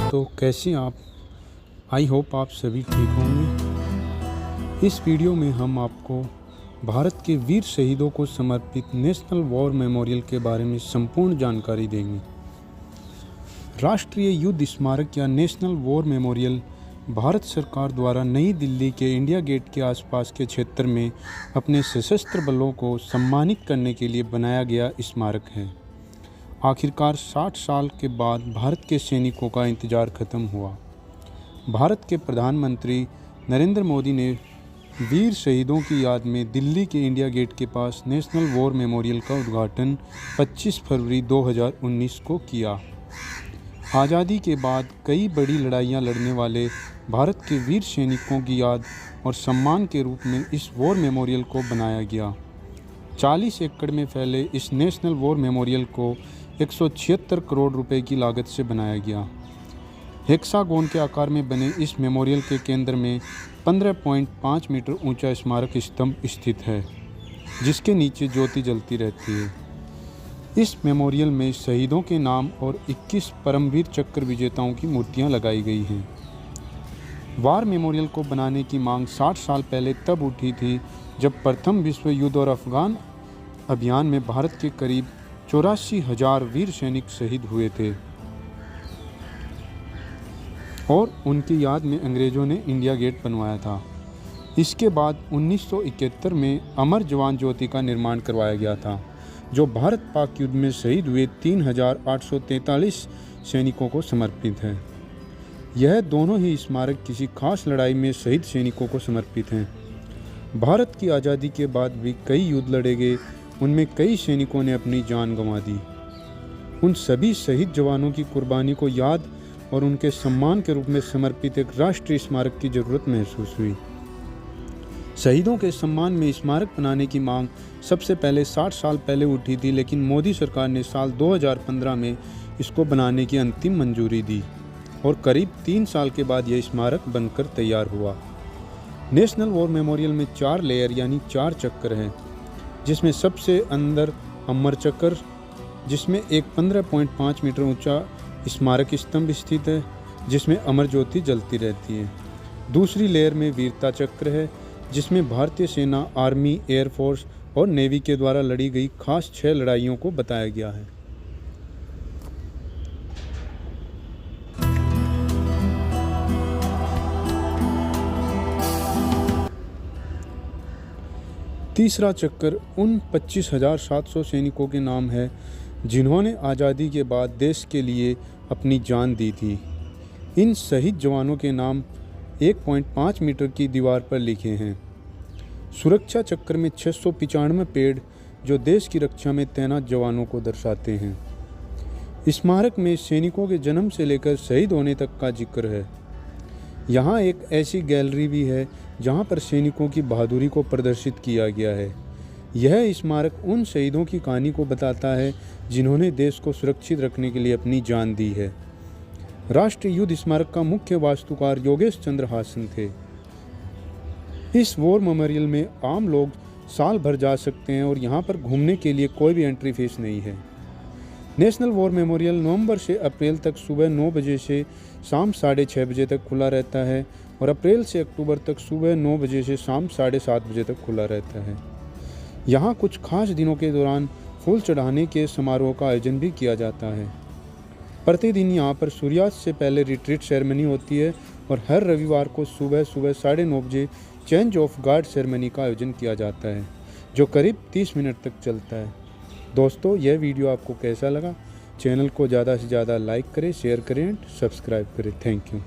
दोस्तों, कैसे आप? आई होप आप सभी ठीक होंगे। इस वीडियो में हम आपको भारत के वीर शहीदों को समर्पित नेशनल वॉर मेमोरियल के बारे में संपूर्ण जानकारी देंगे। राष्ट्रीय युद्ध स्मारक या नेशनल वॉर मेमोरियल भारत सरकार द्वारा नई दिल्ली के इंडिया गेट के आसपास के क्षेत्र में अपने सशस्त्र बलों को सम्मानित करने के लिए बनाया गया स्मारक है। आखिरकार 60 साल के बाद भारत के सैनिकों का इंतज़ार खत्म हुआ। भारत के प्रधानमंत्री नरेंद्र मोदी ने वीर शहीदों की याद में दिल्ली के इंडिया गेट के पास नेशनल वॉर मेमोरियल का उद्घाटन 25 फरवरी 2019 को किया। आज़ादी के बाद कई बड़ी लड़ाइयाँ लड़ने वाले भारत के वीर सैनिकों की याद और सम्मान के रूप में इस वॉर मेमोरियल को बनाया गया। 40 एकड़ में फैले इस नेशनल वॉर मेमोरियल को 176 करोड़ रुपए की लागत से बनाया गया। हेक्सागोन के आकार में बने इस मेमोरियल के केंद्र में 15.5 मीटर ऊंचा स्मारक स्तंभ स्थित है, जिसके नीचे ज्योति जलती रहती है। इस मेमोरियल में शहीदों के नाम और 21 परमवीर चक्र विजेताओं की मूर्तियां लगाई गई हैं। वार मेमोरियल को बनाने की मांग 60 साल पहले तब उठी थी जब प्रथम विश्व युद्ध और अफगान अभियान में भारत के करीब 84,000 वीर सैनिक शहीद हुए थे और उनकी याद में अंग्रेज़ों ने इंडिया गेट बनवाया था। इसके बाद 1971 में अमर जवान ज्योति का निर्माण करवाया गया था, जो भारत पाक युद्ध में शहीद हुए 3,843 सैनिकों को समर्पित है। यह दोनों ही स्मारक किसी खास लड़ाई में शहीद सैनिकों को समर्पित हैं। भारत की आज़ादी के बाद भी कई युद्ध लड़े गए, उनमें कई सैनिकों ने अपनी जान गंवा दी। उन सभी शहीद जवानों की कुर्बानी को याद और उनके सम्मान के रूप में समर्पित एक राष्ट्रीय स्मारक की ज़रूरत महसूस हुई। शहीदों के सम्मान में स्मारक बनाने की मांग सबसे पहले 60 साल पहले उठी थी, लेकिन मोदी सरकार ने साल 2015 में इसको बनाने की अंतिम मंजूरी दी और करीब 3 साल के बाद यह स्मारक बनकर तैयार हुआ। नेशनल वॉर मेमोरियल में 4 लेयर यानी 4 चक्र हैं, जिसमें सबसे अंदर अमर चक्र, जिसमें एक 15.5 मीटर ऊंचा स्मारक स्तंभ स्थित है, जिसमें अमर ज्योति जलती रहती है। दूसरी लेयर में वीरता चक्र है, जिसमें भारतीय सेना, आर्मी, एयरफोर्स और नेवी के द्वारा लड़ी गई खास 6 लड़ाइयों को बताया गया है। तीसरा चक्र उन 25,700 सैनिकों के नाम है जिन्होंने आज़ादी के बाद देश के लिए अपनी जान दी थी। इन शहीद जवानों के नाम 1.5 मीटर की दीवार पर लिखे हैं। सुरक्षा चक्र में 695 पेड़ जो देश की रक्षा में तैनात जवानों को दर्शाते हैं। स्मारक में सैनिकों के जन्म से लेकर शहीद होने तक का जिक्र है। यहाँ एक ऐसी गैलरी भी है जहाँ पर सैनिकों की बहादुरी को प्रदर्शित किया गया है। यह स्मारक उन शहीदों की कहानी को बताता है जिन्होंने देश को सुरक्षित रखने के लिए अपनी जान दी है। राष्ट्रीय युद्ध स्मारक का मुख्य वास्तुकार योगेश चंद्र हासन थे। इस वॉर मेमोरियल में आम लोग साल भर जा सकते हैं और यहाँ पर घूमने के लिए कोई भी एंट्री फीस नहीं है। नेशनल वॉर मेमोरियल नवंबर से अप्रैल तक सुबह 9 बजे से शाम 6:30 बजे तक खुला रहता है और अप्रैल से अक्टूबर तक सुबह 9 बजे से शाम 7:30 बजे तक खुला रहता है। यहाँ कुछ खास दिनों के दौरान फूल चढ़ाने के समारोह का आयोजन भी किया जाता है। प्रतिदिन यहाँ पर सूर्यास्त से पहले रिट्रीट सेरेमनी होती है और हर रविवार को सुबह 9:30 बजे चेंज ऑफ गार्ड सेरेमनी का आयोजन किया जाता है, जो करीब 30 मिनट तक चलता है। दोस्तों, यह वीडियो आपको कैसा लगा? चैनल को ज़्यादा से ज़्यादा लाइक करें, शेयर करें, सब्सक्राइब करें। Thank you.